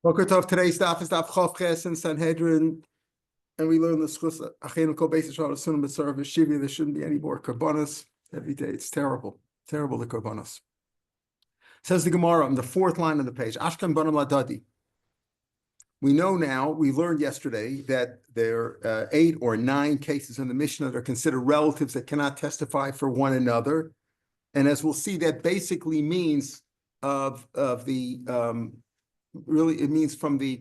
Boker Tov, today's daf is daf Chavches and Sanhedrin, and we learn the schus Achenu Kol Beis Yisrael Sunim B'Tzara V'Shivi. There shouldn't be any more korbanos every day. It's terrible, terrible the korbanos. Says the Gemara on the fourth line of the page. Ashkan Banam Ladadi. We know now. We learned yesterday that there are 8 or 9 cases in the Mishnah that are considered relatives that cannot testify for one another, and as we'll see, that basically means really, it means from the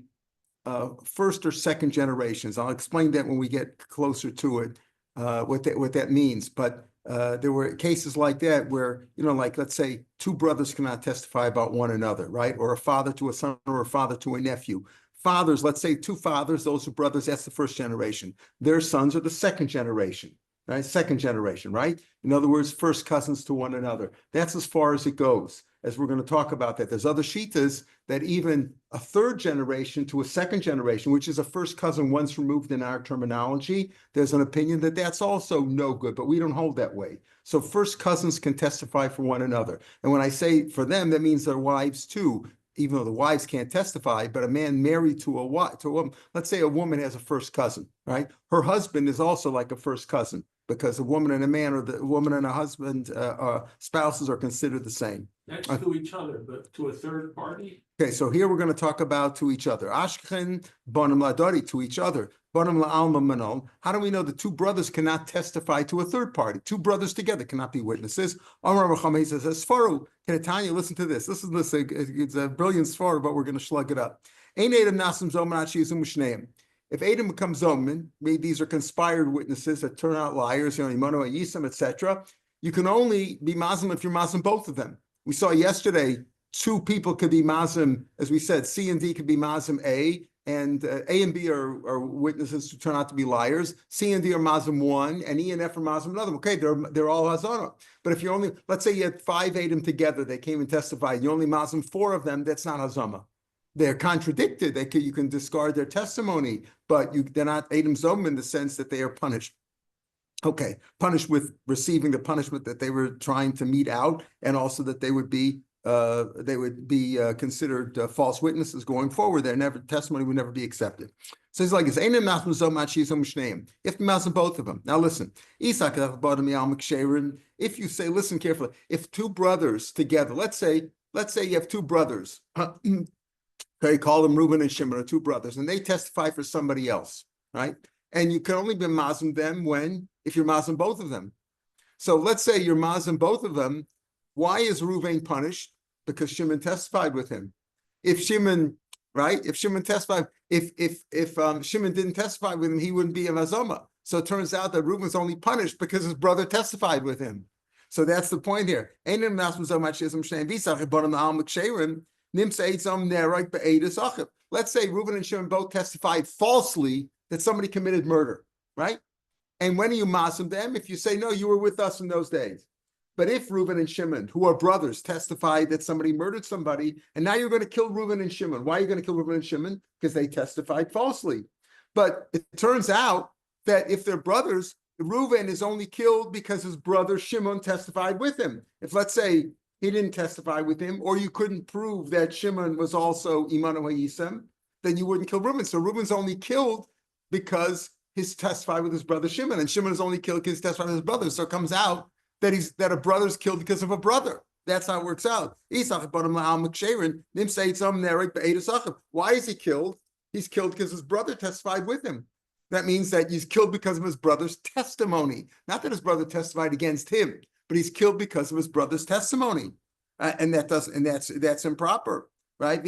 first or second generations. I'll explain that when we get closer to it, what that means. But there were cases like that where, like let's say 2 brothers cannot testify about one another, right? Or a father to a son or a father to a nephew. Fathers, let's say 2 fathers, those are brothers, that's the first generation. Their sons are the second generation, right? Second generation, right? In other words, first cousins to one another. That's as far as it goes, as we're going to talk about that. There's other shitas that even a third generation to a second generation, which is a first cousin once removed in our terminology, there's an opinion that that's also no good, but we don't hold that way. So first cousins can testify for one another. And when I say for them, that means their wives too, even though the wives can't testify, but a man married to a woman, let's say a woman has a first cousin, right? Her husband is also like a first cousin, because a woman and a man, or the woman and a husband, spouses are considered the same. That's to each other, but to a third party? Okay, so here we're going to talk about to each other. Ashken bonam ladari, to each other. Bonam la'alma manon. How do we know the 2 brothers cannot testify to a third party? 2 brothers together cannot be witnesses. Amar Rachamei says, Sfaru, Tanya, listen to this. This is it's a brilliant sfaru, but we're going to slug it up. Ein edem nasim zoman achizum u'shneim. If Adam becomes Zoman, these are conspired witnesses that turn out liars, Imano Yisam, etc. You can only be Muslim if you're Muslim both of them. We saw yesterday 2 people could be Muslim, as we said, C and D could be Muslim A, and A and B are witnesses who turn out to be liars. C and D are Muslim 1, and E and F are Muslim another. Okay, they're all Hazana. But if you only, let's say you had 5 Adam together, they came and testified, you only Muslim 4 of them, that's not Hazama. They're contradicted. You can discard their testimony, but they're not Adam Zom in the sense that they are punished. Okay, punished with receiving the punishment that they were trying to mete out, and also that they would be considered false witnesses going forward. Their testimony would never be accepted. So he's like, if the Muslim both of them. Now listen, if you say, listen carefully, if 2 brothers together, let's say you have 2 brothers. Okay, call them Reuben and Shimon, are 2 brothers, and they testify for somebody else, right? And you can only be Muslim them if you're Muslim both of them. So let's say you're Muslim both of them. Why is Reuben punished? Because Shimon testified with him. If Shimon testified, if Shimon didn't testify with him, he wouldn't be a Mazoma. So it turns out that Reuben's only punished because his brother testified with him. So that's the point here. Let's say Reuben and Shimon both testified falsely that somebody committed murder, right? And when are you masim them? If you say, no, you were with us in those days. But if Reuben and Shimon, who are brothers, testified that somebody murdered somebody, and now you're going to kill Reuben and Shimon. Why are you going to kill Reuben and Shimon? Because they testified falsely. But it turns out that if they're brothers, Reuben is only killed because his brother Shimon testified with him. If, let's say, he didn't testify with him, or you couldn't prove that Shimon was also Imanu HaYisem, then you wouldn't kill Reuben. So Reuben's only killed because he's testified with his brother Shimon, and Shimon is only killed because he's testified with his brother. So it comes out that a brother's killed because of a brother. That's how it works out. Why is he killed? He's killed because his brother testified with him. That means that he's killed because of his brother's testimony. Not that his brother testified against him, but he's killed because of his brother's testimony, and that's improper, right?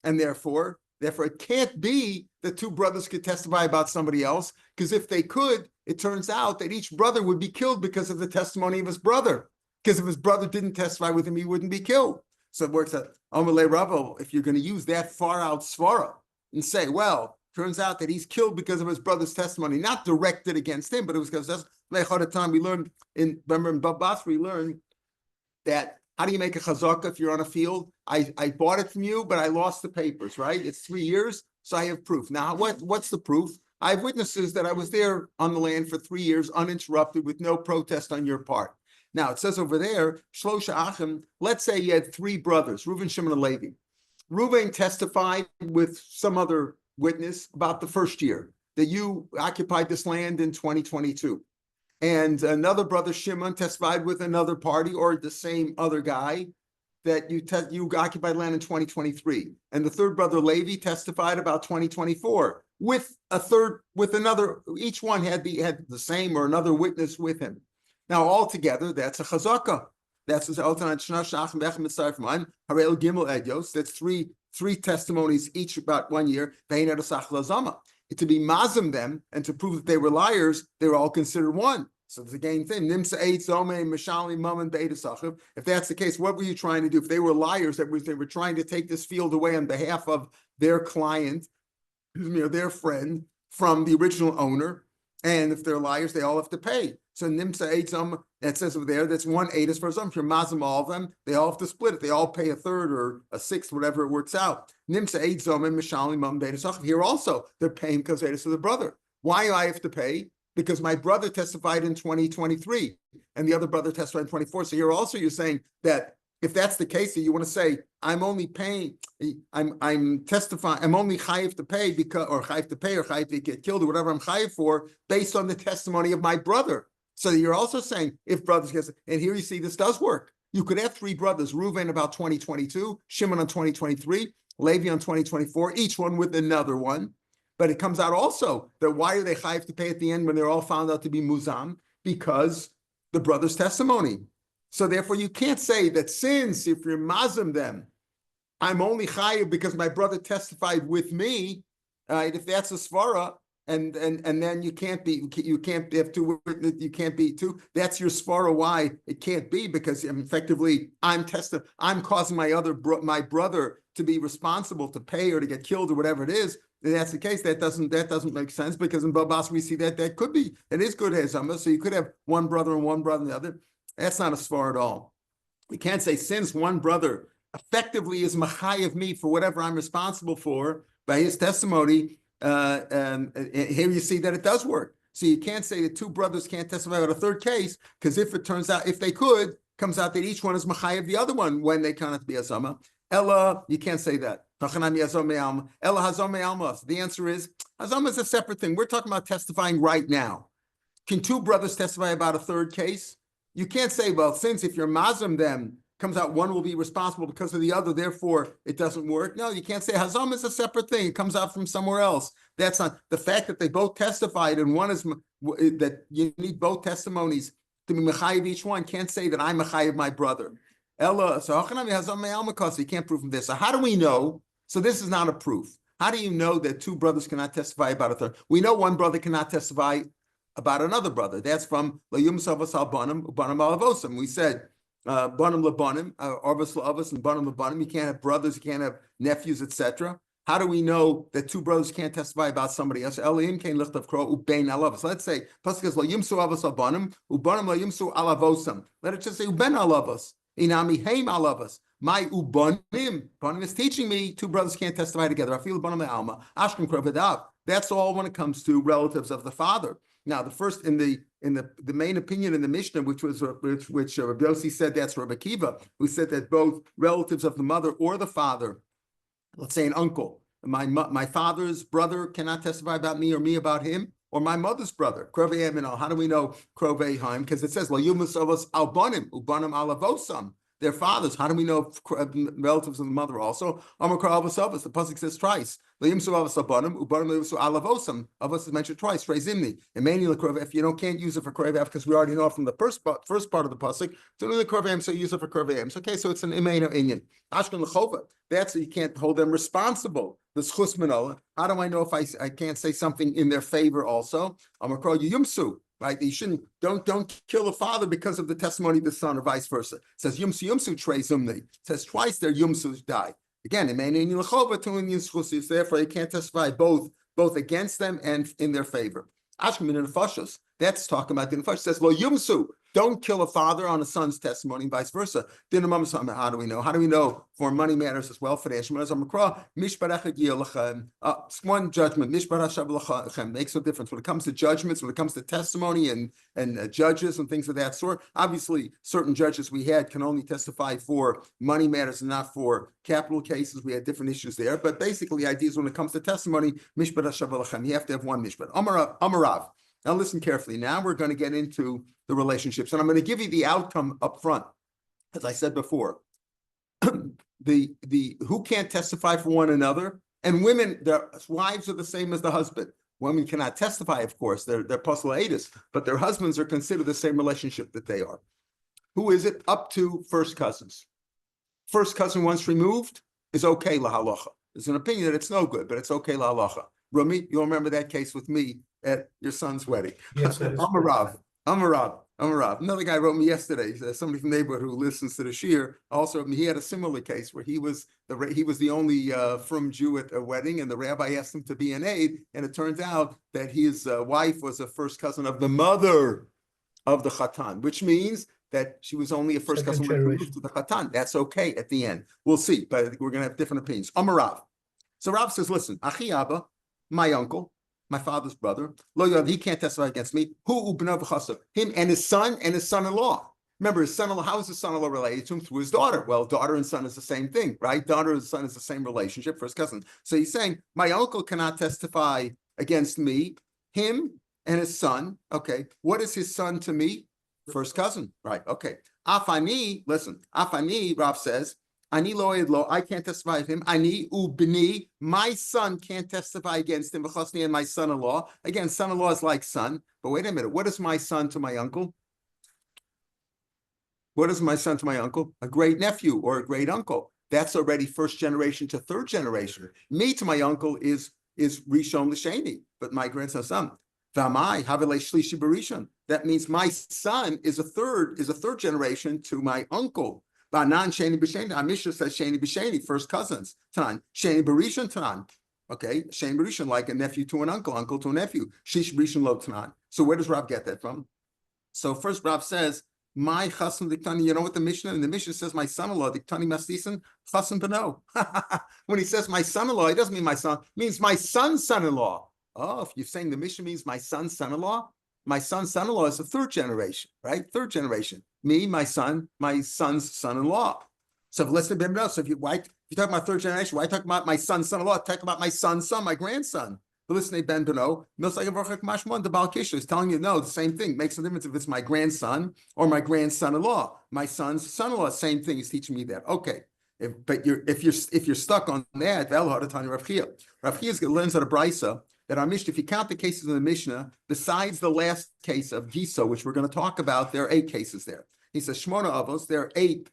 And therefore it can't be that 2 brothers could testify about somebody else, because if they could, it turns out that each brother would be killed because of the testimony of his brother. Because if his brother didn't testify with him, he wouldn't be killed. So it works out. Amalei Ravo, if you're going to use that far out svara and say, well, turns out that he's killed because of his brother's testimony, not directed against him, but it was because that's the time we learned in Babas, we learned that how do you make a chazaka if you're on a field? I bought it from you, but I lost the papers, right? It's 3 years, so I have proof. Now, what's the proof? I have witnesses that I was there on the land for 3 years, uninterrupted, with no protest on your part. Now it says over there, Shlosha Achim, let's say you had three brothers, Reuven, Shimon, and Levi. Reuven testified with some other witness about the first year that you occupied this land in 2022. And another brother, Shimon, testified with another party or the same other guy that you occupied land in 2023. And the third brother, Levi, testified about 2024 with another, each one had the same or another witness with him. Now, altogether, that's a chazaka. That's three testimonies, each about 1 year. To be mazim them and to prove that they were liars, they were all considered one. So it's the game thing. If that's the case, what were you trying to do? If they were liars, they were trying to take this field away on behalf of their client, their friend, from the original owner. And if they're liars, they all have to pay. So Nimsa Eitzam, that says over there, that's 1/8 for some. If you're mazim all of them, they all have to split it. They all pay a third or a sixth, whatever it works out. Nimsa Eitzam and Mishalim Mam Beidasach. Here also, they're paying because Eidas of the brother. Why do I have to pay? Because my brother testified in 2023 and the other brother testified in 24. So here also you're saying that if that's the case, you want to say, I'm only paying, I'm testifying, I'm only chayiv to pay because, or chayiv to pay or chayiv to get killed or whatever I'm chayiv for based on the testimony of my brother. So you're also saying if brothers get, and here you see this does work. You could have three brothers, Reuven about 2022, Shimon on 2023, Levi on 2024, each one with another one. But it comes out also that why are they chayiv to pay at the end when they're all found out to be muzam? Because the brother's testimony. So therefore you can't say that since if you're mazim them, I'm only chayiv because my brother testified with me. If that's a svara, and then you can't have two, you can't be two. That's your svara why it can't be, because effectively I'm causing my brother to be responsible to pay or to get killed or whatever it is. If that's the case, that doesn't make sense, because in Babas we see that could be, it is good hezamah. So you could have one brother and one brother and the other. That's not a svar at all. We can't say since one brother effectively is machayev me for whatever I'm responsible for by his testimony. And here you see that it does work. So you can't say that two brothers can't testify about a third case, because if it turns out, if they could, comes out that each one is machayev the other one when they cannot be azama. Ella, you can't say that. Ella hazam. The answer is hazama is a separate thing. We're talking about testifying right now. Can two brothers testify about a third case? You can't say, well, since if you're mazam them, comes out one will be responsible because of the other, therefore it doesn't work. No, you can't say hazam is a separate thing. It comes out from somewhere else. That's not the fact that they both testified and one is that you need both testimonies to be mechayiv each one. Can't say that I'm mechayiv my brother. Ella, so you can't prove from this. So how do we know? So this is not a proof. How do you know that two brothers cannot testify about a third? We know one brother cannot testify about another brother. That's from Layum Savas al Banim, Banim al-Avosim. We said Banim lebanim, Arvas la'avas, and Banim lebanim. You can't have brothers, you can't have nephews, etc. How do we know that two brothers can't testify about somebody else? Elohim kain lichtav kro ubein alavos. Let's say pasuk is layimsu avos al banim, ubanim layimsu al avosam. Let it just say uben alavos. Inami heim alavos. My ubanim, banim is teaching me two brothers can't testify together. I feel banim le'alma. Ashkem krovedav. That's all when it comes to relatives of the father. Now, the first in the main opinion in the Mishnah, which Rabbi Yossi said that's Rabbi Akiva, who said that both relatives of the mother or the father, let's say an uncle, my father's brother cannot testify about me or me about him, or my mother's brother. Krovei Eminal. How do we know Krovei Haim? Because it says La Yumus Avos Albanim Ubanim Alavosam. Their fathers. How do we know relatives of the mother also? The pasuk says twice. Avos is mentioned twice. If you can't use it for Korev, because we already know from the first part of the pasuk, so use it for Korev. Okay, so it's an imena inyan. Ashkan lechova. That's you can't hold them responsible. The schus manola. How do I know if I can't say something in their favor also? Yumsu. Right, you don't kill the father because of the testimony of the son, or vice versa. It says yumsu trei zumni. It says twice their yumsus die. Again, therefore you can't testify both against them and in their favor. Ashkim in the nefashos. That's talking about the nefashos. Says lo yumsu. Don't kill a father on a son's testimony, and vice versa. How do we know? How do we know for money matters as well? Financial matters. One judgment makes no difference when it comes to judgments, when it comes to testimony and judges and things of that sort. Obviously, certain judges we had can only testify for money matters and not for capital cases. We had different issues there, but basically, the idea is when it comes to testimony, you have to have one mishpat. Amarav. Now listen carefully. Now we're going to get into the relationships, and I'm going to give you the outcome up front. As I said before, the who can't testify for one another, and women, their wives are the same as the husband. Women cannot testify, of course, they're postulatus, but their husbands are considered the same relationship that they are. Who is it? Up to first cousins. First cousin once removed is okay la halacha. There's an opinion that it's no good, but it's okay la halacha. Rami, you'll remember that case with me at your son's wedding. Yes, that is Amarav. Another guy wrote me yesterday. Somebody from the neighborhood who listens to the Shiur also wrote me. He had a similar case where he was the only frum Jew at a wedding, and the rabbi asked him to be an aide, and it turns out that his wife was a first cousin of the mother of the chatan, which means that she was only a first cousin to the chatan. That's okay at the end. We'll see, but we're going to have different opinions. Amarav. So Rav says, listen, Achi Abba, my uncle, my father's brother, he can't testify against me. Him and his son-in-law. Remember, his son-in-law, how is his son-in-law related to him? Through his daughter. Well, daughter and son is the same thing, right? Daughter and son is the same relationship, first cousin. So he's saying, my uncle cannot testify against me, him and his son. Okay, what is his son to me? First cousin, right? Okay. Afani, listen, Afani, Rav says, Ani lo, I can't testify of him. Ani ubni, my son can't testify against him. And my son-in-law. Again, son-in-law is like son. But wait a minute, what is my son to my uncle? What is my son to my uncle? A great nephew or a great uncle. That's already first generation to third generation. Me to my uncle is Rishon L'Sheni, but my grandson's son. V'amai havele shlishi barishon. That means my son is a third generation to my uncle. Banan sheni b'sheni. Our Mishnah says sheni b'sheni, first cousins. Tanan sheni barishon tanan. Okay, sheni barishon, like a nephew to an uncle, uncle to a nephew. Shish barishon lo tanan. So where does Rav get that from? So first Rav says, my chassan diktani. You know what the Mishnah? And the Mishnah says my son-in-law diktani mastisan chassan beno. When he says my son-in-law, he doesn't mean my son. It means my son's son-in-law. Oh, if you're saying the Mishnah means my son's son-in-law, my son's son-in-law is the third generation, right? Third generation. Me, my son's son-in-law. So listen to him. So if you talk about third generation, why talk about my son's son-in-law? Talk about my son's son, my grandson. But listen to Ben Beno. The Balkisha is telling you no, the same thing. Makes no difference if it's my grandson or my grandson-in-law. My son's son-in-law, same thing. He's teaching me that. Okay. If you're stuck on that, Rav Chia learns out of Brisa that our Mishnah, if you count the cases in the Mishnah, besides the last case of Giso, which we're going to talk about, there are 8 cases there. He says, Shmona Avos, there are 8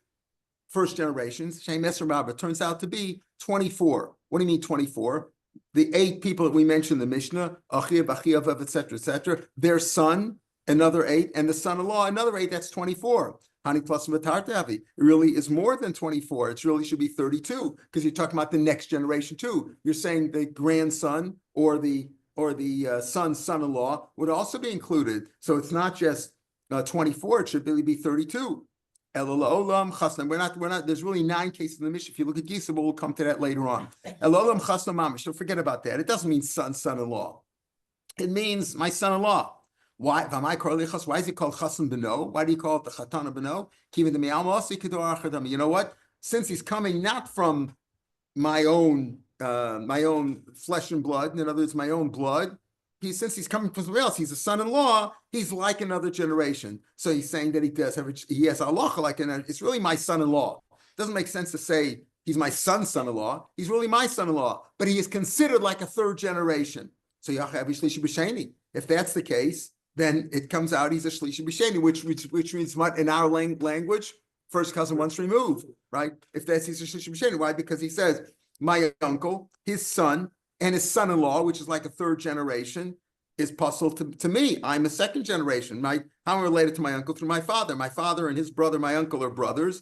first generations. Shem Esr Rabba turns out to be 24. What do you mean 24? The 8 people that we mentioned in the Mishnah, Achiav, Achiav, etc., their son, another 8, and the son-in-law, another 8, that's 24. Hani plus Matartavi. It really is more than 24. It really should be 32 because you're talking about the next generation too. You're saying the grandson or the son-in-law would also be included. So it's not just 24. It should really be 32. We're not. There's really 9 cases in the Mishnah. If you look at Gisa, we'll come to that later on. Elolam chasna mamish. Don't forget about that. It doesn't mean son-in-law. It means my son-in-law. Why? Why is it called Chassan Beno? Why do you call it the Chatana Beno? You know what? Since he's coming not from my own flesh and blood, in other words, my own blood, since he's coming from somebody else, he's a son-in-law, he's like another generation. So he's saying that he has halacha like it's really my son-in-law. It doesn't make sense to say he's my son-in-law. He's really my son-in-law, but he is considered like a third generation. So if that's the case, then it comes out he's a shlishi b'sheni, which means what in our language, first cousin once removed, right? If he's a shlishi b'sheni, why? Because he says my uncle, his son, and his son-in-law, which is like a third generation, is puzzled to me. I'm a second generation. How am I related to my uncle? Through my father. My father and his brother, my uncle, are brothers,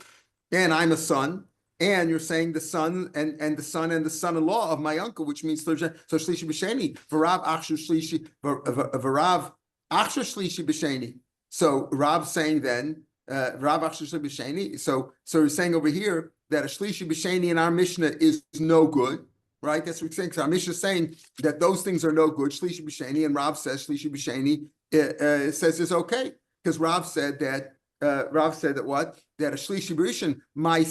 and I'm a son. And you're saying the son and the son and the son-in-law of my uncle, which means third generation. So shlishi b'sheni, v'rav achshu shlishi, v'rav achshu shlishi b'sheni. So Rab's saying then, Rav Shlishi B'Sheni. So he's saying over here that a Shlishi B'Sheni in our Mishnah is no good, right? That's what he's saying. So our Mishnah is saying that those things are no good, Shlishi B'Sheni, and Rav says Shlishi B'Sheni says it's okay. Because Rav said that what? That a Shlishi B'Rishon, my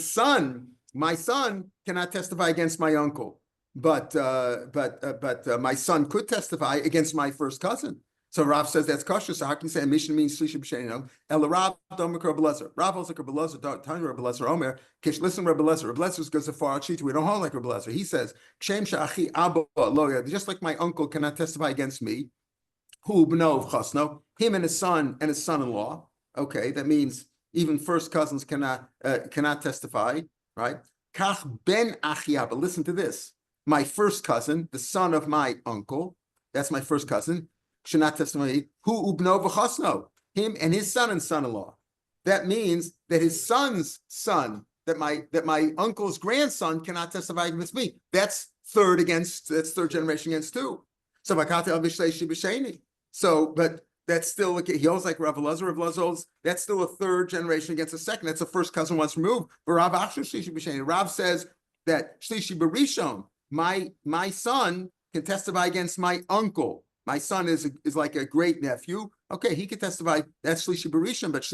son cannot testify against my uncle, but my son could testify against my first cousin. So Rav says that's kosher. So how can you say a Mishnah means Shlishi B'Sheni? No. El Rav Domek Rabbi Lezer. Rav also Rabbi Lezer. Tanya Rabbi Lezer Omer. Kish, listen, Rabbi Lezer. Rabbi Lezer goes so far. We don't hold like Rabbi Lezer. He says, Kshem Sha'achi Abba Lo. Just like my uncle cannot testify against me. Hu b'no v'chasno. Him and his son-in-law. Okay, that means even first cousins cannot testify, right? Kach ben Achi Abba. Listen to this. My first cousin, the son of my uncle. That's my first cousin. Should not testify. Who ubno v'chasno, him and his son and son-in-law. That means that his son's son, that my uncle's grandson cannot testify against me. That's third generation against two. So but that's still he holds like Rav Lezer. Rav Lezer holds that's still a third generation against a second. That's the first cousin once removed. But Rav says that Shlishi B'Rishon, my son can testify against my uncle. My son is like a great nephew. Okay, he could testify. That's Shlishi B'Rishon, but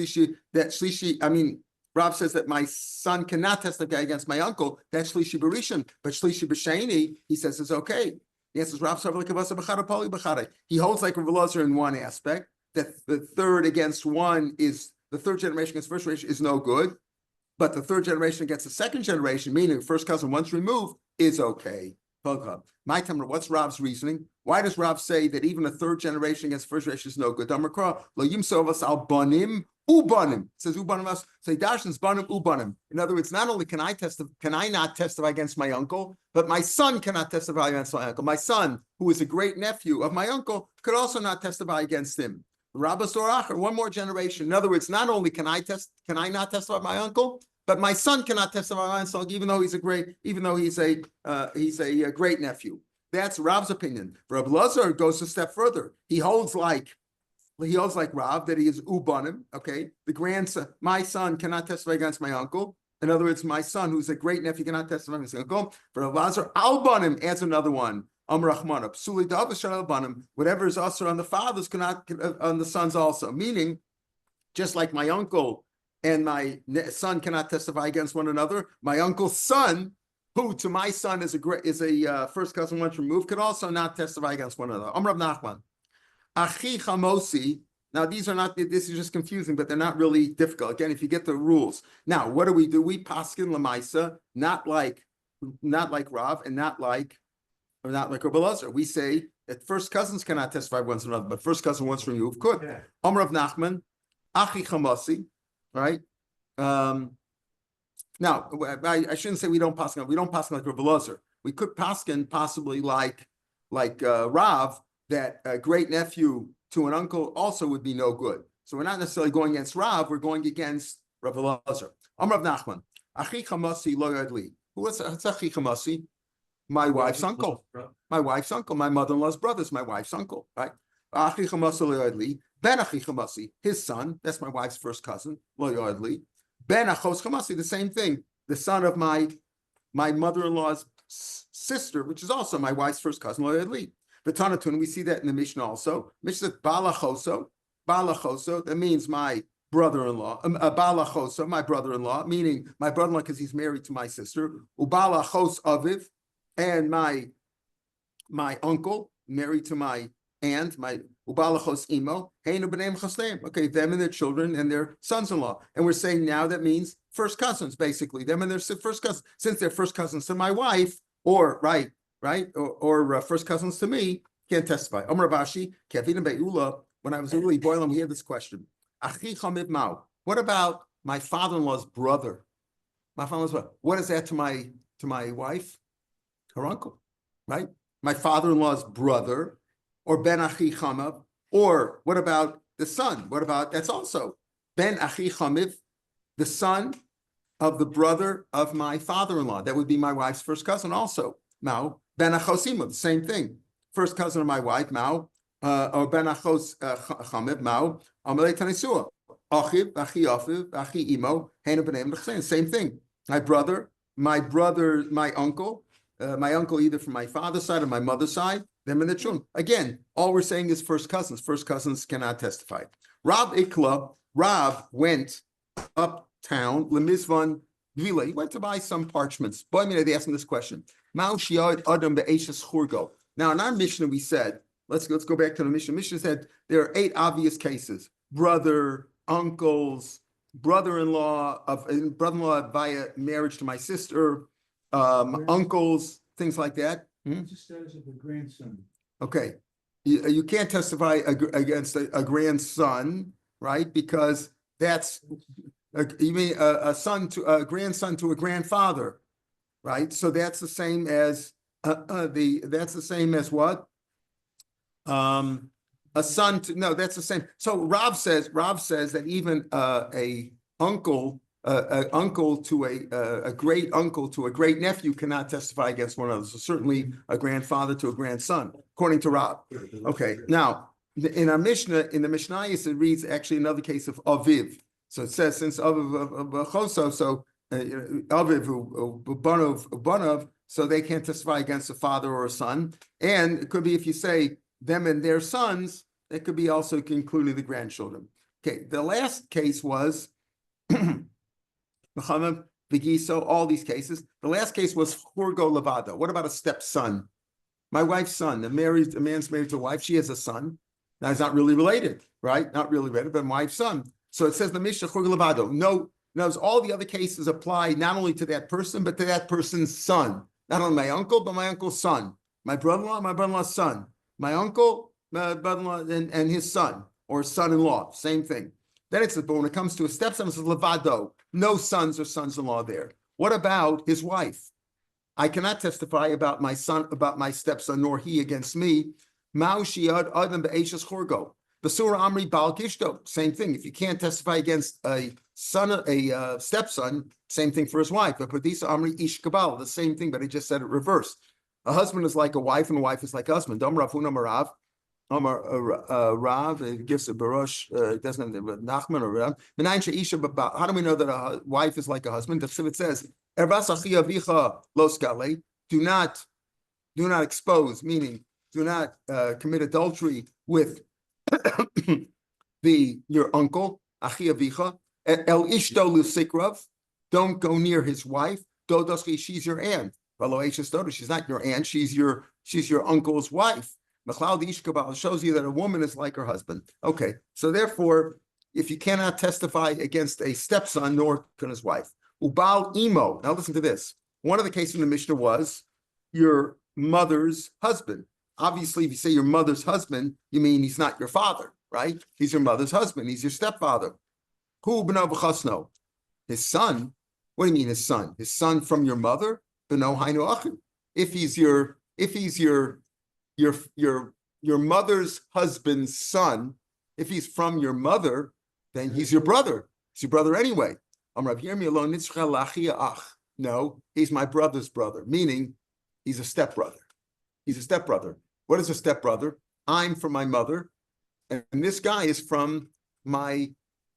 Rav says that my son cannot testify against my uncle. That's Shlishi B'Rishon, but Shlishi B'Sheni, he says it's okay. He answers Rav B'Chara. He holds like Rav Lezer in one aspect that the third generation against first generation is no good, but the third generation against the second generation, meaning first cousin once removed, is okay. My time, what's Rav's reasoning? Why does Rav say that even a third generation against first generation is no good? Ubanim says ubanim us. Say Darshans banim ubanim. In other words, not only can I not testify against my uncle, but my son cannot testify against my uncle. My son, who is a great nephew of my uncle, could also not testify against him. Rabba Soracher, one more generation. In other words, not only can I not testify my uncle, but my son cannot testify my uncle, even though he's a great nephew. That's Rav's opinion. Rav Lezer goes a step further. He holds like Rav that he is ubanim. Okay, the grandson, my son cannot testify against my uncle. In other words, my son, who's a great nephew, cannot testify against my uncle. For Rav Lezer, albanim adds another one. Amrachmana, psuli davashal albanim. Whatever is also on the fathers cannot on the sons also. Meaning, just like my uncle and my son cannot testify against one another, my uncle's son, who to my son is a first cousin once removed, could also not testify against one another. Amrav Nachman. Achi chamosi. Now this is just confusing, but they're not really difficult. Again, if you get the rules. Now, what do? We paskin lamaisa, not like Rav and not like Rabbi Lezer. We say that first cousins cannot testify once another, but first cousin once removed could. Amrav Nachman, achi chamosi, right? Now, I shouldn't say we don't paskin. We don't paskin like Rabbi Lezer. We could paskin possibly like Rav, that a great nephew to an uncle also would be no good. So we're not necessarily going against Rav, we're going against Rav Lezer. Amrav Nachman, Achi Chamasi lo yadli. What's Achi Chamasi? My wife's uncle. My wife's uncle. My mother-in-law's brother's my wife's uncle, right? Achi Chamasi lo yadli. Ben Achi Chamasi, his son, that's my wife's first cousin, lo yadli. Ben Achos Chamasi, the same thing. The son of my mother-in-law's sister, which is also my wife's first cousin, lo yadli. B'tanatun, we see that in the Mishnah also. Mishnah says balachoso, that means my brother-in-law. Balachoso, my brother-in-law, meaning my brother-in-law because he's married to my sister. Ubalachos aviv, and my uncle married to my aunt, my ubalachos imo. Heinu b'neim chasleim. Okay, them and their children and their sons-in-law. And we're saying now that means first cousins, basically. Them and their first cousins, since they're first cousins to my wife, or right, or first cousins to me, can't testify. Amar Bashi, Kevin Be'ula, when I was really boiling, we had this question. What about my father-in-law's brother? My father-in-law's brother. What is that to my wife? Her uncle, right? My father-in-law's brother, or Ben Achi Chamav, or what about the son? What about, that's also Ben Achi Chamiv, the son of the brother of my father-in-law. That would be my wife's first cousin also. Now, Ben Achosima, the same thing. First cousin of my wife, Mao, or ben achos chamev mao amalei tanisua achiv achi afiv achi imo hena b'neim l'chsein. Same thing. My brother, my uncle, either from my father's side or my mother's side, them in the chun. Again, all we're saying is first cousins. First cousins cannot testify. Rav went uptown, lemizvan vila. He went to buy some parchments. Boy, they asked him this question. Now in our Mishnah we said, let's go back to the Mishnah. Mishnah said there are 8 obvious cases: brother, uncles, brother-in-law via marriage to my sister, uncles, things like that. What's the status of the grandson? Okay, you can't testify against a grandson, right? Because that's you mean a grandson to a grandfather, right? So that's the same as that's the same as what? A son to, no, that's the same. So Rav says that even a uncle to a great uncle to a great nephew cannot testify against one another. So certainly a grandfather to a grandson, according to Rav. Okay, now in our Mishnah, in the Mishnayos, it reads actually another case of aviv. So it says since aviv choso, so aviv banov, so they can't testify against a father or a son. And it could be if you say them and their sons, it could be also including the grandchildren. Okay, the last case was Muhammad, Vigiso, all these cases. The last case was Hurgo Levado. What about a stepson? My wife's son. A man's married to a wife. She has a son. Now he's not really related, right? Not really related, but my wife's son. So it says the Mishnah Hurgo Levado. No, knows all the other cases apply not only to that person, but to that person's son. Not only my uncle, but my uncle's son. My brother-in-law, my brother-in-law's son. My uncle, my brother-in-law, and his son, or son-in-law, same thing. Then it says, but when it comes to a stepson, it says levado, no sons or sons-in-law there. What about his wife? I cannot testify about my son, about my stepson, nor he against me. Ma'ushiad adam be'eshes chorgo. Basura amri bal kishto, same thing. If you can't testify against a son, a stepson, same thing for his wife. But Pradisa amri ish kabal, the same thing, but he just said it reversed. A husband is like a wife, and a wife is like a husband. Dom Rav Huna Marav. Rav, it gives a baruch, doesn't have Nachman or Rav. How do we know that a wife is like a husband? The It says, do not expose, meaning do not commit adultery with your uncle, Achi Avicha, El Ishto Lusikrav, don't go near his wife, Dodoski, she's your aunt. She's not your aunt, she's your uncle's wife. It shows you that a woman is like her husband. Okay, so therefore, if you cannot testify against a stepson, nor can his wife. Ubal imo. Now listen to this. One of the cases in the Mishnah was your mother's husband. Obviously, if you say your mother's husband, you mean he's not your father, right? He's your mother's husband. He's your stepfather. Hu b'no b'chasno. His son. What do you mean his son? His son from your mother? B'no hainu achim. If he's your mother's husband's son, if he's from your mother, then he's your brother. He's your brother anyway. No, he's my brother's brother, meaning he's a stepbrother. He's a stepbrother. What is a stepbrother? I'm from my mother, and this guy is from my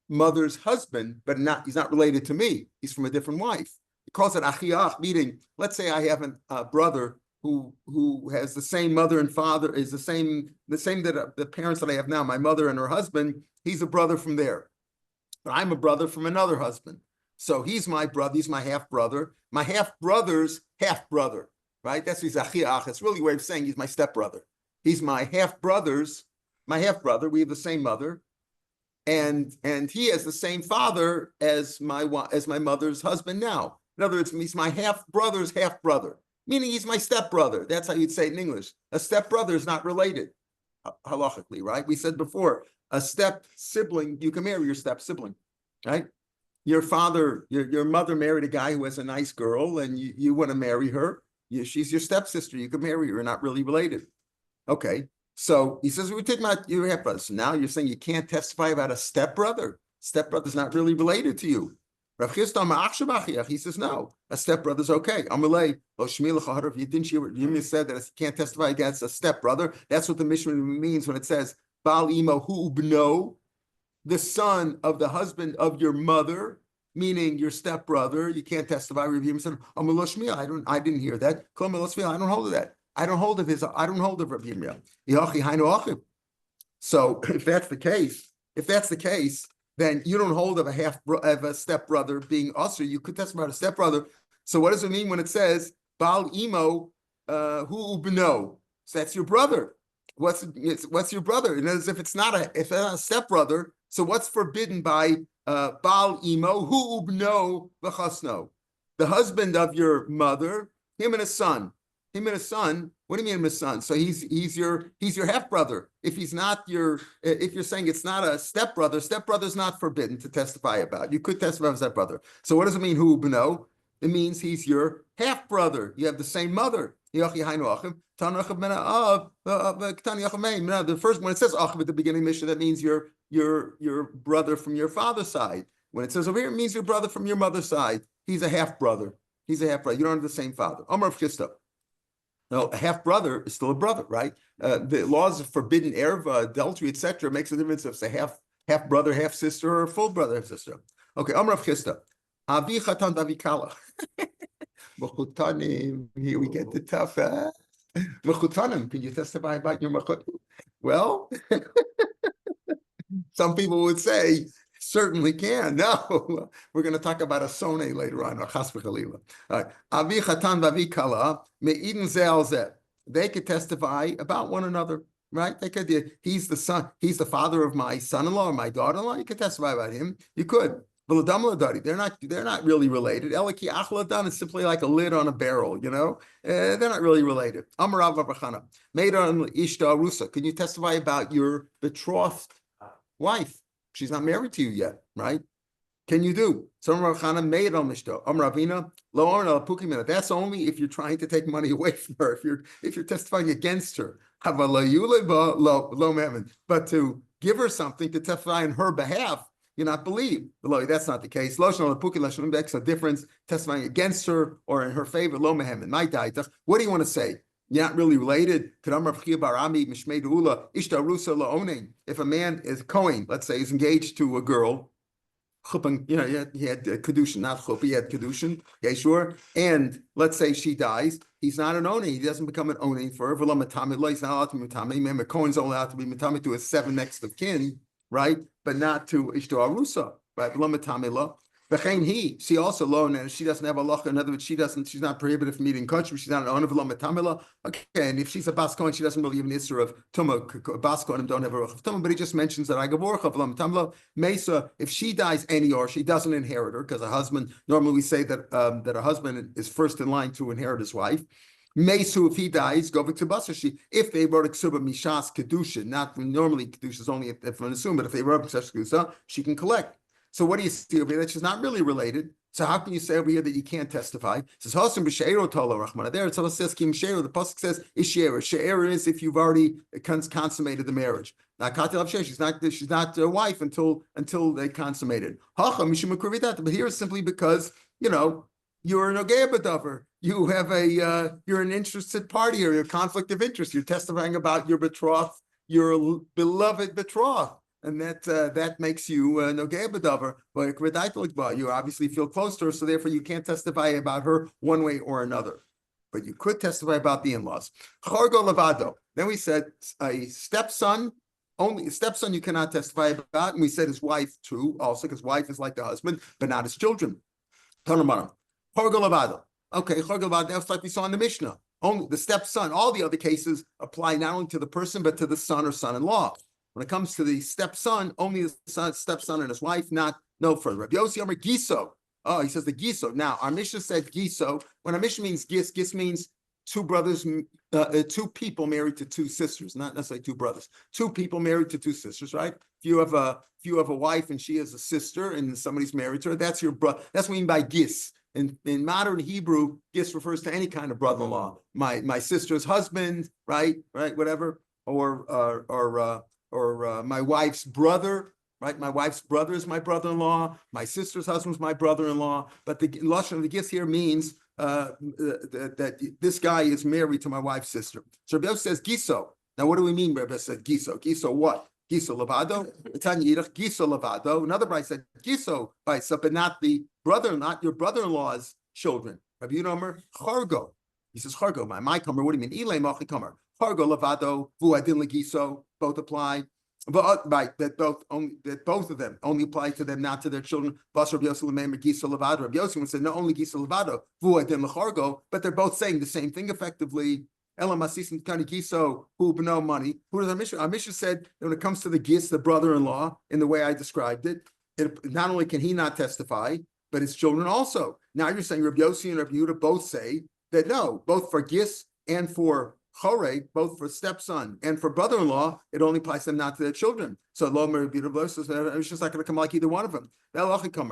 mother's husband, but he's not related to me. He's from a different wife. He calls it achiach, meaning, let's say I have a brother who has the same mother and father, is the same that the parents that I have now, my mother and her husband, he's a brother from there. But I'm a brother from another husband. So he's my brother, he's my half-brother, my half-brother's half-brother, right? That's what he's achiach. It's really a way of saying he's my stepbrother. He's my half-brother, we have the same mother, and he has the same father as my mother's husband now. In other words, he's my half-brother's half-brother. Meaning he's my stepbrother. That's how you'd say it in English. A stepbrother is not related, halachically, right? We said before, a step sibling, you can marry your step sibling, right? Your mother married a guy who has a nice girl, and you want to marry her. She's your stepsister. You can marry her. You're not really related. Okay, so he says, we take your half brother. So now you're saying you can't testify about a stepbrother. Stepbrother's not really related to you. Rav Chisda Amar Achshav Achiach, he says no, a stepbrother's okay. Amalei Lo Shmi L'Chaharav. You didn't hear what Yumi said that you can't testify against a stepbrother. That's what the Mishnah means when it says Bal Imo Hu Ubno, the son of the husband of your mother, meaning your stepbrother. You can't testify. Rav Yumi said Amar Lo Shmi. I didn't hear that. Kol Amar Lo Shmi. I don't hold of that. I don't hold of Rav Yirmiyah. Yachi Hainu Achim. So if that's the case, then you don't hold of a stepbrother being usher. You could testify about a stepbrother. So what does it mean when it says Bal Imo Hu Ubno? So that's your brother. What's your brother? And as if it's not a stepbrother. So what's forbidden by Bal Imo Hu Ubno V'chasno? The husband of your mother, him and his son. What do you mean his son? So he's your half brother. If you're saying it's not a stepbrother's not forbidden to testify about. You could testify as stepbrother. So what does it mean hu b'no? It means he's your half brother. You have the same mother. The first when it says achim at the beginning of Mishnah, that means your brother from your father's side. When it says over here, it means your brother from your mother's side. He's a half brother. You don't have the same father. Amar of Chisda. No, a half brother is still a brother, right? The laws of forbidden erva, adultery, etc., makes a difference if it's a half brother, half sister, or a full brother, half sister. Okay, Amar of Chisda. Avi chatan avi kala. Mechutanim. Here we get the tough. Mechutanim. Can you testify about your mechut? Well, some people would say. Certainly can. No, we're going to talk about a sone later on. Avi chatan v'avi kala me'idin ze al ze. They could testify about one another, right? They could. He's the son. He's the father of my son-in-law or my daughter-in-law. You could testify about him. You could. They're not really related. Eliki achladan is simply like a lid on a barrel. They're not really related. Amarav Abrachana Meidan Ishta Rusa. Can you testify about your betrothed wife? She's not married to you yet, right? Can you do? That's only if you're trying to take money away from her, if you're testifying against her. But to give her something to testify on her behalf, you're not believed. That's not the case. That's a difference, testifying against her or in her favor. What do you want to say? You're not really related. If a man is Kohen, let's say, is engaged to a girl, he had kedushin, not chuppah, he had kedushin, Yeshua, and let's say she dies, he's not an oning. He doesn't become an oning for her. He's not allowed to be mitame. Remember, Kohen's only allowed to be mitame to his 7 next of kin, right? But not to ishto arusa, right? She also alone, and she doesn't have halacha. In other words, she's not prohibited from eating kosher. She's not an owner of matamila. Okay, and if she's a baskon, she doesn't really have an issur of tumah. Baskonim don't have a ruch of tumah, but he just mentions that I gavorcha of matamila. Mesa, if she dies or she doesn't inherit her because a husband. Normally, we say that that a husband is first in line to inherit his wife. Mesu, if he dies, go to Basar. If they wrote a ksuba mishas kedusha, not normally kedusha is only if an assume, but if they wrote a kedusha, she can collect. So what do you see over here? That she's not really related. So how can you say over here that you can't testify? It says Hasim b'sheiro tola rachmana. There it says kim sheiro. The pasuk says isheira. Sheira is if you've already consummated the marriage. Now katil she's not a wife until they consummated. Hacha mishum makruvidat. But here it's simply because you're an ogea b'davar. You have you're an interested party or a conflict of interest. You're testifying about your betrothed, your beloved betrothed. And that makes you nogei b'davar. But you obviously feel close to her, so therefore you can't testify about her one way or another. But you could testify about the in-laws. Chargo levado. Then we said a stepson. Only a stepson you cannot testify about, and we said his wife too, also because wife is like the husband, but not his children. Chargo levado. Okay, chargo levado. That's like we saw in the Mishnah. Only the stepson. All the other cases apply not only to the person but to the son or son-in-law. When it comes to the stepson, only the stepson and his wife, no further. Rabbi Yossi Amar Giso. Oh, he says the Giso. Now, our Mishnah said Giso. When our Mishnah means Gis means two brothers, two people married to two sisters, not necessarily two brothers. Two people married to two sisters, right? If you have a wife and she is a sister and somebody's married to her, that's your brother. That's what we mean by Gis. In modern Hebrew, Gis refers to any kind of brother-in-law. My sister's husband, right, whatever, or my wife's brother, right? My wife's brother is my brother-in-law. My sister's husband's my brother-in-law. But the lashon of the gis here means that this guy is married to my wife's sister. So Rabbi Yossi says giso. Now, what do we mean? Rabbi said giso. Giso what? Giso levado. Tanya Yidach giso levado. Another bride said giso baisa, but not the brother, not your brother-in-law's children. Rabbi Yunomer chargo. He says chargo. My comer. What do you mean? Ilay machi comer. Chargo levado. Vu adin legiso. Both apply. But right, that both of them only apply to them, not to their children. Bas Rabbi Yossi l'meimer gisa levado. Rabbi Yossi would say not only gisa levado, vu adin lechargo, but they're both saying the same thing effectively. Elam asisim kani giso who no money. Who does our Mishnah? Our Mishnah said that when it comes to the gis, the brother-in-law, in the way I described it, not only can he not testify, but his children also. Now you're saying Rabbi Yossi and Rabbi Yehuda both say that no, both for gis and for chorei, both for stepson and for brother-in-law, it only applies to them, not to their children. So lo merabito says it's just not going to come like either one of them.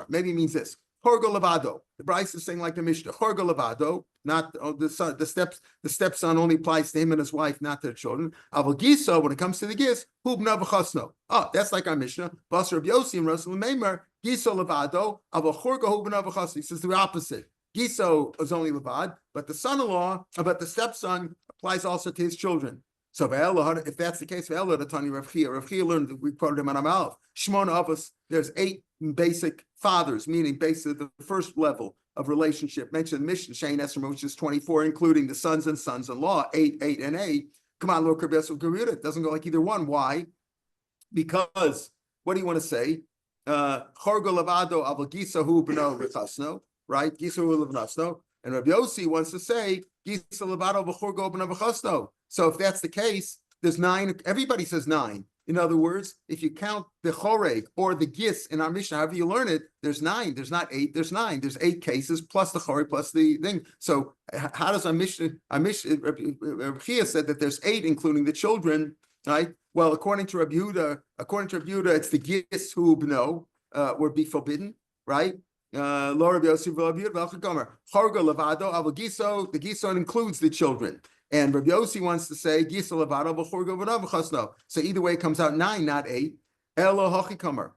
Maybe it means this. Horgo levado. The Bryce is saying like the Mishnah. Horgo levado, not the son, the stepson only applies to him and his wife, not their children. Avol giso, when it comes to the gis, hubna v'chasno. Oh, that's like our Mishnah. Bas Rabbi Yossi and Rasul Meimer, giso levado, avol chorgo hubna v'chasno. He says the opposite. Giso is only levad, but the son-in-law, but the stepson applies also to his children. So if that's the case, Rav Chia learned, we quoted him on our mouth. Shmona of us, there's 8 basic fathers, meaning basically the first level of relationship. Mentioned in Mishnah, Shane Esrim, which is 24, including the sons and sons-in-law, 8, and 8. Come on, look, it doesn't go like either one. Why? Because, what do you want to say? Chorgo levado avogisa hu b'no v'chasno, right? Gisa hu v'chasno. And Rabbi Yossi wants to say, Gisa levado v'chorgo b'no v'chasno. So if that's the case, there's 9. Everybody says 9. In other words, if you count the choreg or the gis in our Mishnah, however you learn it, there's 9. There's not 8. There's 9. There's 8 cases plus the choreg plus the thing. So how does our Mishnah? Rabbi Chia said that there's 8, including the children, right? Well, according to Rabbi Yehuda, it's the gis who b'no would be forbidden, right? Lo Rabbi Yossi v'Rabbi Yehuda v'Alchagomer chorga levado avol giso. The giso includes the children. And Rabbi Yossi wants to say gisa levado v'chorgo v'chasno. So either way, it comes out 9, not 8. Elo hachikamer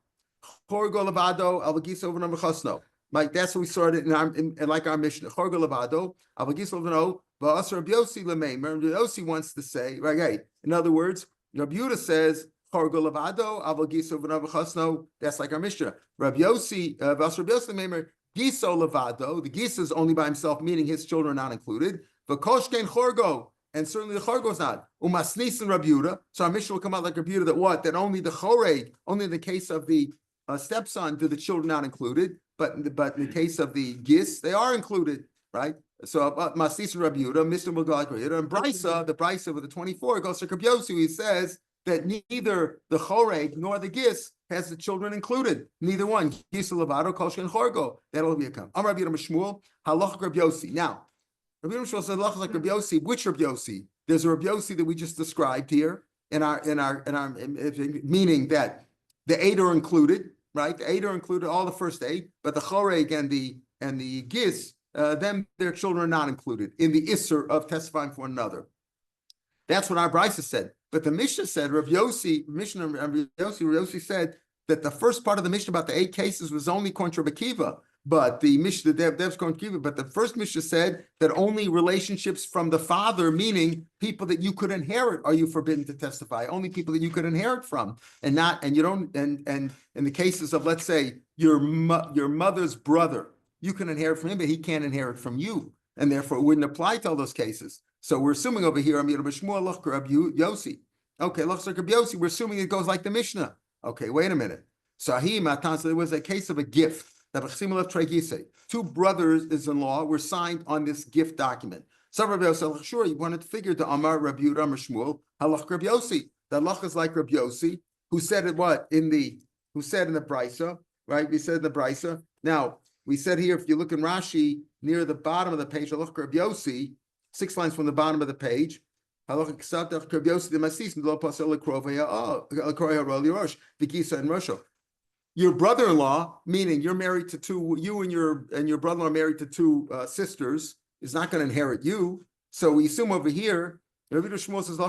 chorgo levado avol giso v'chasno. Like that's what we saw it in like our Mishnah. Chorgo levado avol giso v'no v'as Rabbi Yossi l'meimer. Rabbi Yossi wants to say right. In other words, Rabbi Yehuda says chorgo levado avol giso v'chasno. That's like our Mishnah. Rabbi Yossi v'as Rabbi Yossi l'meimer giso levado. The gisa is only by himself, meaning his children are not included. V'koshken chorgo, and certainly the chorgo is not. Umasnis and Rabbi Yehuda. So our Mishnah will come out like Rabbi Yehuda that what? That only the choreg, only in the case of the stepson, do the children not included, but in the case of the gis, they are included, right? So Masnis and Rabbi Yehuda, Mishnah will go like Rabbi Yehuda, and the Brisa with the 24 goes to Rabbi Yossi. He says that neither the choreg nor the gis has the children included. Neither one. Gis levado, koshken chorgo. That'll be a come. Amar Rabbi Shmuel, halach Rabbi Yossi. Now, Rabbi Shmuel said halach like Rabbi Yossi. Which Rabbi Yossi? There's a Rabbi Yossi that we just described here in our meaning that the 8 are included, right? The 8 are included, all the first 8, but the choreg and the gis, them their children are not included in the isser of testifying for one another. That's what our Brisa said. But the Mishnah said, Rabbi Yossi said that the first part of the Mishnah about the 8 cases was only contra Akiva. But the Mishnah, but the first Mishnah said that only relationships from the father, meaning people that you could inherit, are you forbidden to testify. Only people that you could inherit from, and in the cases of, let's say, your mother's brother, you can inherit from him, but he can't inherit from you, and therefore it wouldn't apply to all those cases. So we're assuming over here, Rabbi Yossi. Okay, Rabbi Yossi, we're assuming it goes like the Mishnah. Okay, wait a minute. So there was a case of a gift. 2 brothers-in-law were signed on this gift document. So Rabbi Yossi, sure, you wanted to figure the Amar Rabbi Yehuda Amar Shmuel halach Rabbi Yossi. The halach is like Rabbi Yossi, who said it in the Brisa, right? We said in the Brisa. Now we said here, if you look in Rashi near the bottom of the page, halach Rabbi Yossi, 6 lines from the bottom of the page. Halach Rabbi Yossi the Masis lo pasel Vikisa and Russia. Your brother-in-law, meaning you're married to 2, you and your brother-in-law are married to 2 sisters, is not going to inherit you. So we assume over here, Rabbi Shmuel says,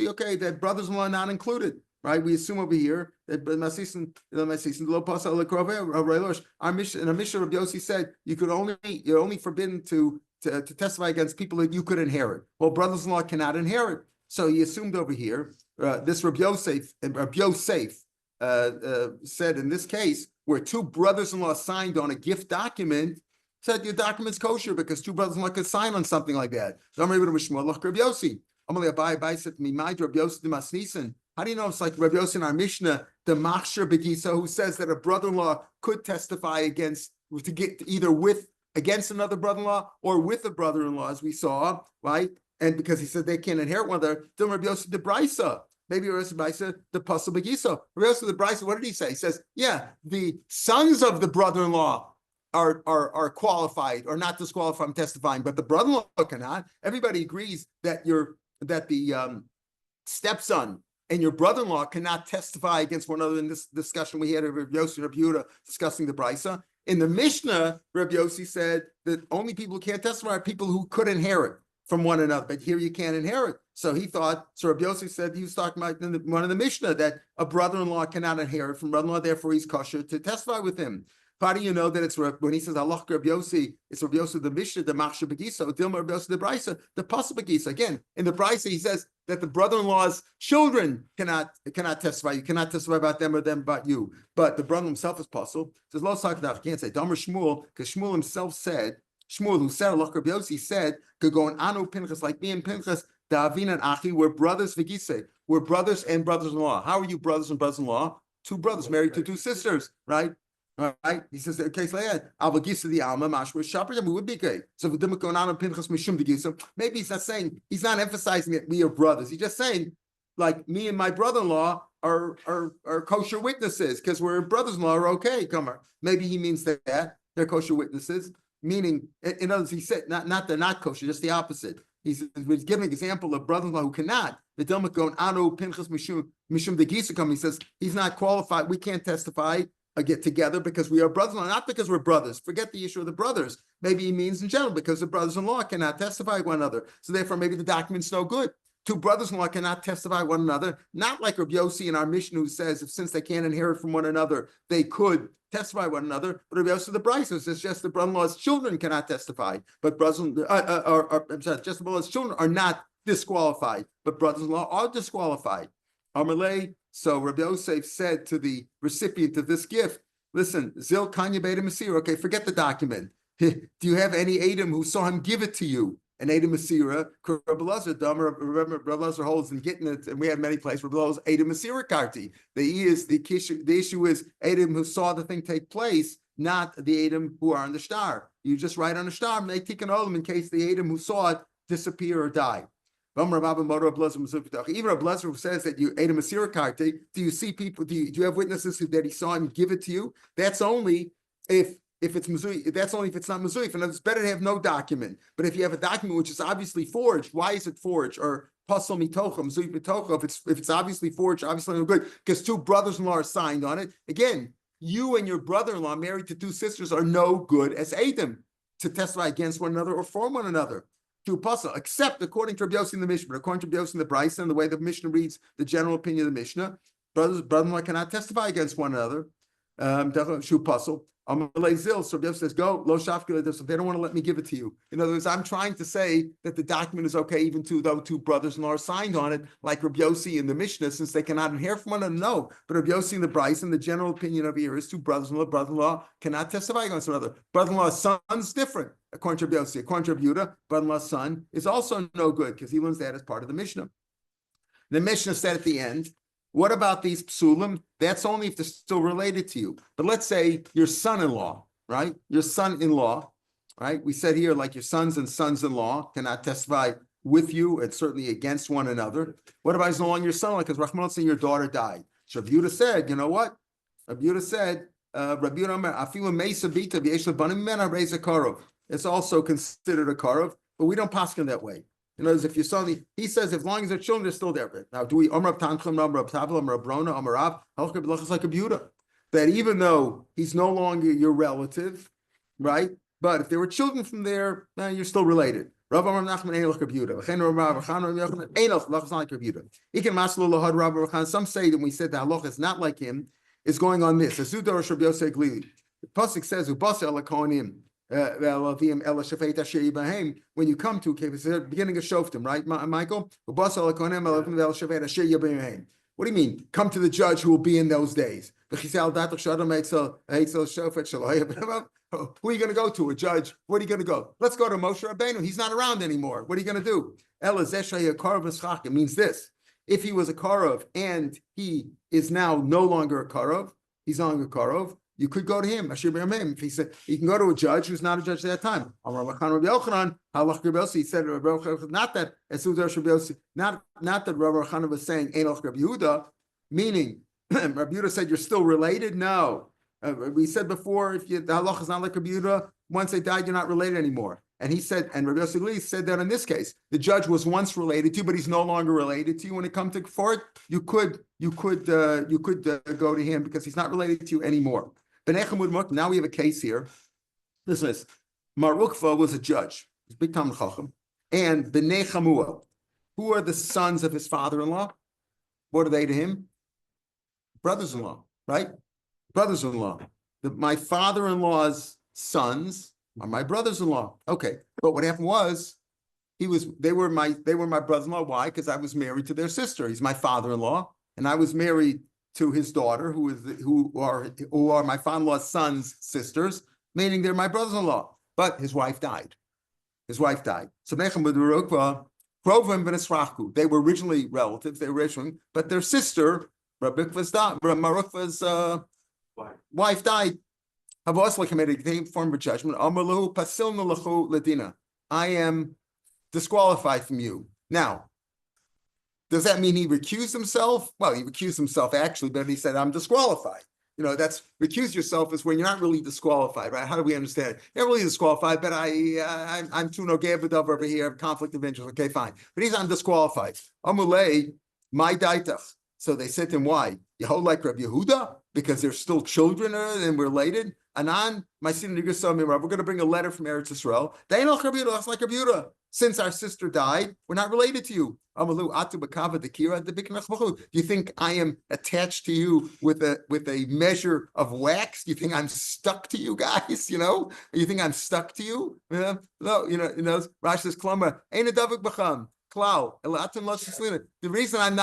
okay, that brothers-in-law are not included. right? We assume over here that our Mishnah Rabbi Yossi said you're only forbidden to testify against people that you could inherit. Well, brothers-in-law cannot inherit. So he assumed over here, this Rabbi Yosef said in this case, where two brothers-in-law signed on a gift document, said your document's kosher because two brothers-in-law could sign on something like that. How do you know it's like Rabbi Yossi in our Mishnah, the Machshir Begisa, who says that a brother-in-law could testify against another brother-in-law or with a brother-in-law, as we saw, right? And because he said they can't inherit one another, then Rabbi Yossi the Brisa. Maybe Rabbi Yossi the Brisa, the Pasal Begisa. Rabbi Yossi the Brisa, what did he say? He says, yeah, the sons of the brother-in-law are qualified or not disqualified from testifying, but the brother-in-law cannot. Everybody agrees that the stepson and your brother-in-law cannot testify against one another in this discussion we had of Rabbi Yossi and Rabbi Yehuda discussing the Brisa. In the Mishnah, Rabbi Yossi said that only people who can't testify are people who could inherit from one another, but here you can't inherit. So Rabbi Yossi said he was talking about one of the Mishnah that a brother-in-law cannot inherit from brother-in-law, therefore he's kosher to testify with him. How do you know that it's when he says Allah Rabbi Yossi, it's Rabbi Yossi the Mishnah, the Machshir Begisa, Dilma Rabbi Yossi the Brisa, the Pasuk Begisa. Again, in the Brisa, he says that the brother-in-law's children cannot testify. You cannot testify about them or them about you. But the brother himself is possible. Says Lo Sakadav, you can't say Damar Shmuel, because Shmuel himself said, Shmuel, who said Allah Rabbi Yossi said, could go on Anu Pinchas, like me and Pinchas, Davin and Achi, we're brothers Vigise, we're brothers and brothers-in-law. How are you brothers and brothers-in-law? Two brothers married to two sisters, right? All right, he says, okay, so the Alma, Mashma, Shapiro, would be good. So maybe he's not saying, he's not emphasizing that we are brothers. He's just saying, like, me and my brother-in-law are kosher witnesses because we're brothers-in-law are okay. Come on. Maybe he means that they're kosher witnesses, meaning, in other words, he said, not they're not kosher, just the opposite. He's giving an example of brother-in-law who cannot. He says, he's not qualified. We can't testify get together because we are brothers-in-law, not because we're brothers. Forget the issue of the brothers. Maybe he means in general because the brothers-in-law cannot testify one another. So therefore, maybe the document's no good. Two brothers-in-law cannot testify one another, not like Rabbi Yossi in our Mishnah who says if since they can't inherit from one another, they could testify one another. But Rabbi Yossi the Brisa says just the brother-in-law's children cannot testify, but just the brother-in-law's children are not disqualified, but brothers-in-law are disqualified. Amalei. So Rabbi Yosef said to the recipient of this gift, listen, Zil Kanya Beta Masira, okay, forget the document. Do you have any Adam who saw him give it to you? And Adam Masira, Rabbi Lazar, remember Rabbi Lazar holds in getting it, and we had many places, Rabbi Lazar, Adam Masira Karti. The issue is Adam who saw the thing take place, not the Adam who are on the star. You just write on the star, and they take an olim in case the Adam who saw it disappear or die. Even a Blazer who says that you ate a Masira Karte, do you see people, do you have witnesses that he saw him give it to you? That's only if it's Mizui, that's only if it's not Mizui. And it's better to have no document. But if you have a document which is obviously forged, why is it forged? Or Pasal Mitocha, Mizui Mitocha, if it's obviously forged, obviously no good, because two brothers-in-law are signed on it. Again, you and your brother-in-law married to two sisters are no good as Adam to testify against one another or for one another. To apostle, except according to Rabbi Yossi in the Mishnah, according to Rabbi Yossi in the Brisa, and the way the Mishnah reads the general opinion of the Mishnah, brother-in-law cannot testify against one another. Shu apostle. So Rabbi Yossi says, go, lo shafkila, they don't want to let me give it to you. In other words, I'm trying to say that the document is okay, even though two brothers-in-law are signed on it, like Rabbi Yossi in the Mishnah, since they cannot inherit from one another. No, but Rabbi Yossi in the Brisa, and the general opinion of here is two brother-in-law cannot testify against one another. Brother-in-law's son's different. According to Rabbi Yossi, according to Rabbi Yehuda, brother-in-law's son is also no good because he learns that as part of the Mishnah. The Mishnah said at the end, what about these psulim? That's only if they're still related to you. But let's say your son-in-law, right? Your son-in-law, right? We said here, like your sons and sons-in-law cannot testify with you and certainly against one another. What about he's no longer your son-in-law? Because Rahman said your daughter died. So Rabbi Yehuda said, you know what? Rabbi Yehuda said, it's also considered a karov, but we don't paskin that way. In other words, if you saw he says as long as their children are still there. Now, do we that even though he's no longer your relative, right? But if there were children from there, you're still related. Rav Amar Nachman Ein Lach Rabbi Yehuda. V'chein Rav Chanan Rav Yochanan Ein Lach Lach is not like Rabbi Yehuda. Iken Maslu Lahad Rav Chanan. Some say that when we said the halacha is not like him, is going on this. Asudar Rabbi Yosef Glili. The pasuk says Ubasa Ela Kohanim. When you come to the beginning of Shoftim, right, Michael? What do you mean? Come to the judge who will be in those days. Who are you going to go to? A judge? Where are you going to go? Let's go to Moshe Rabbeinu. He's not around anymore. What are you going to do? It means this. If he was a Karov and he is now no longer a Karov, he's no longer a Karov, you could go to him. If he said he can go to a judge who's not a judge at that time. He said not that not that Rav Chanan was saying Ein Lach Rabbi Yehuda, meaning Rabbi Yehuda said you're still related. No, we said before if the halacha is not like Rabbi Yehuda, once they died you're not related anymore. And he said, and Rabbi Yosef said that in this case, the judge was once related to you, but he's no longer related to you. When it comes to for it, you could go to him because he's not related to you anymore. Now we have a case here. Listen to this. Mar Ukva was a judge. He's a big Talmud Chacham. And Bnei Chamuel, who are the sons of his father-in-law? What are they to him? Brothers-in-law, right? Brothers-in-law. My father-in-law's sons are my brothers-in-law. Okay, but what happened was they were my brothers-in-law. Why? Because I was married to their sister. He's my father-in-law, and I was married to his daughter, who are my father-in-law's son's sisters, meaning they're my brothers-in-law. But his wife died. So they were originally relatives. They were originally, but their sister, Marukva's wife died. They formed a judgment. I am disqualified from you. Now, does that mean he recused himself? Well, he recused himself actually, but he said, I'm disqualified. That's recuse yourself is when you're not really disqualified, right? How do we understand it? You're not really disqualified, but I'm too no gavadav over here, conflict of interest. Okay, fine. But I'm disqualified. Amulei, my daitach. So they said to him, why? You hold like Rav Yehuda? Because they're still children and related? Anan, my sin we're going to bring a letter from Eretz Yisrael. They know Rav Yehuda, that's like Rav Yehuda. Since our sister died, we're not related to you. Do you think I am attached to you with a measure of wax? Do you think I'm stuck to you guys? You think I'm stuck to you? No, Rashi says, Klama, ain't a davik b'cham. The reason I'm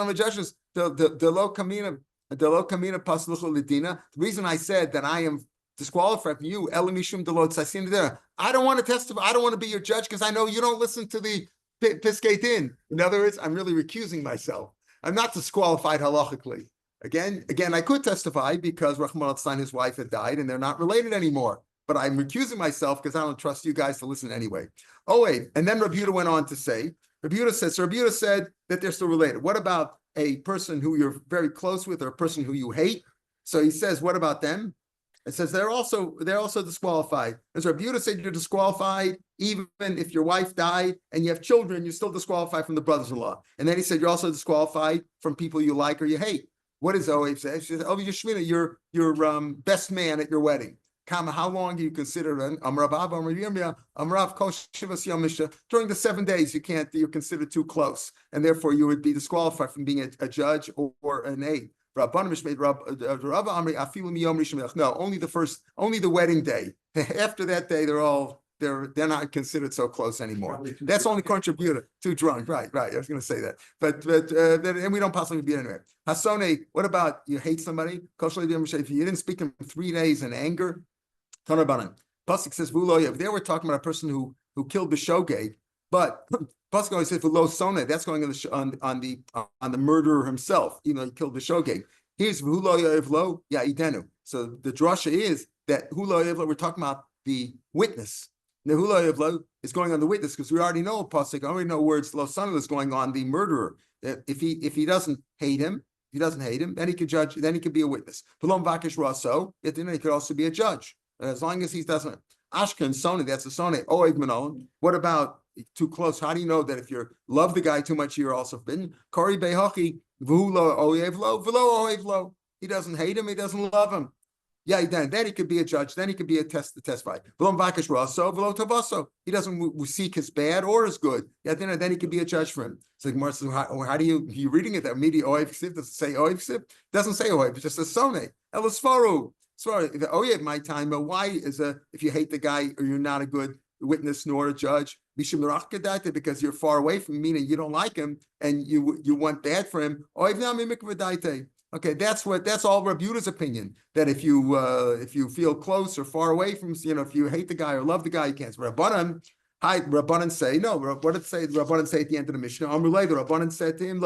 a judge is the lo kamina pasluchu lidina. The reason I said that I am disqualified from you, elamishum delot sasin there. I don't want to testify. I don't want to be your judge because I know you don't listen to the Piskei Din. In other words, I'm really recusing myself. I'm not disqualified halachically. Again, I could testify because Rahman al-Stein, his wife, had died and they're not related anymore. But I'm recusing myself because I don't trust you guys to listen anyway. Oh, wait. And then Rabbi Yehuda went on to say, Rabbi Yehuda said that they're still related. What about a person who you're very close with or a person who you hate? So he says, what about them? It says they're also disqualified. As Rabbi Yehuda said, you're disqualified even if your wife died and you have children, you're still disqualified from the brothers-in-law. And then he said you're also disqualified from people you like or you hate. What does Oev say? She says, you're Shmina, your best man at your wedding. Kama, how long do you consider during the 7 days you're considered too close, and therefore you would be disqualified from being a judge or an aide. No, only the wedding day. After that day, they're not considered so close anymore. That's only contributor. Too drunk, right? I was going to say that, but and we don't possibly be anyway. Hasone, what about you hate somebody? If you didn't speak in 3 days in anger, Pasuk says they were talking about a person who killed B'shogeg, but Pasuk always says Vulo Sone. That's going on the murderer himself, even though he killed B'shogeg. Here's Vulo Yevlo Ya'idenu. So the drasha is that Hulo Yevlo, we're talking about the witness. The Hulo Yevlo is going on the witness because we already know Pasuk. I already know words Lo Sone is going on the murderer. If he doesn't hate him, then he could judge. Then he could be a witness. Palom Vakish Raso. Yet then he could also be a judge. As long as he doesn't, Ashken Sony, that's a Sony. Oev Manon. What about too close? How do you know that if you love the guy too much, you're also forbidden? Kori Behachi, Vulo Oevlo, Velo Oevlo. He doesn't hate him, he doesn't love him. Yeah, then he could be a judge. Then he could be a testify. He doesn't seek his bad or his good. Yeah, then he could be a judge for him. It's like Gemara says, how do you reading it? That immediate oiv ksiv doesn't say oiv ksiv. Doesn't say oiv. It just says sone. Elisfaru. Sorry, the oiv my time. But why is if you hate the guy or you're not a good witness nor a judge? Because you're far away from him, meaning you don't like him and you want bad for him. Okay, that's all Rabbi Yehuda's opinion. That if you feel close or far away from, if you hate the guy or love the guy, you can't. Rabbanan say no. Rabbanan say at the end of the Mishnah. The Rabbanan said to him,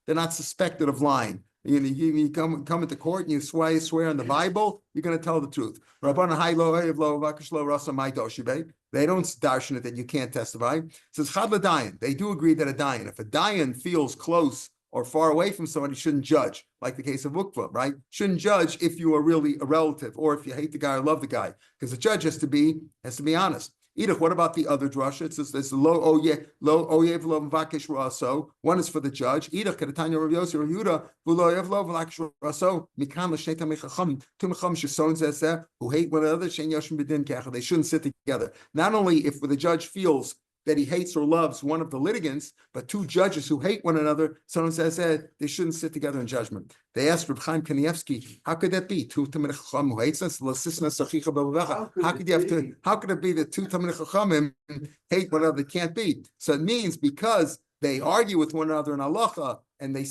they're not suspected of lying. You come into court and you swear on the Bible, you're going to tell the truth. They don't darshan it that you can't testify. It says chad l'dayan. They do agree that a dayan, if a dayan feels close or far away from somebody, shouldn't judge, like the case of Ukva, right? Shouldn't judge if you are really a relative or if you hate the guy or love the guy, because the judge has to be honest. Edith, what about the other drasha? It says there's lo oyev lo mvakesh raso. One is for the judge. Edith, Kedatanya Rav Yossi Rav Yehuda v'lo oyev lo mvakesh raso. Mikam l'shnei tamei chacham two mecham sheson zeh who hate one another shein yoshim b'din kecha. They shouldn't sit together. Not only if the judge feels that he hates or loves one of the litigants, but two judges who hate one another, someone says they shouldn't sit together in judgment. They asked Reb Chaim Kanievsky, how could that be? Two Talmidei Chachamim who hates us, how could it be that two Talmidei Chachamim hate one another? It can't be. So it means because they argue with one another in halacha, and they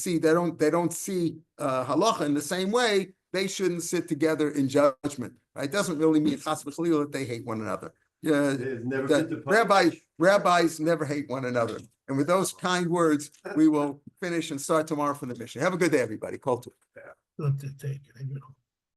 don't see halacha in the same way, they shouldn't sit together in judgment. Right? It doesn't really mean chas v'chalila that they hate one another. Yeah, rabbis never hate one another. And with those kind words, we will finish and start tomorrow from the mission. Have a good day, everybody. Call to. Love to take it.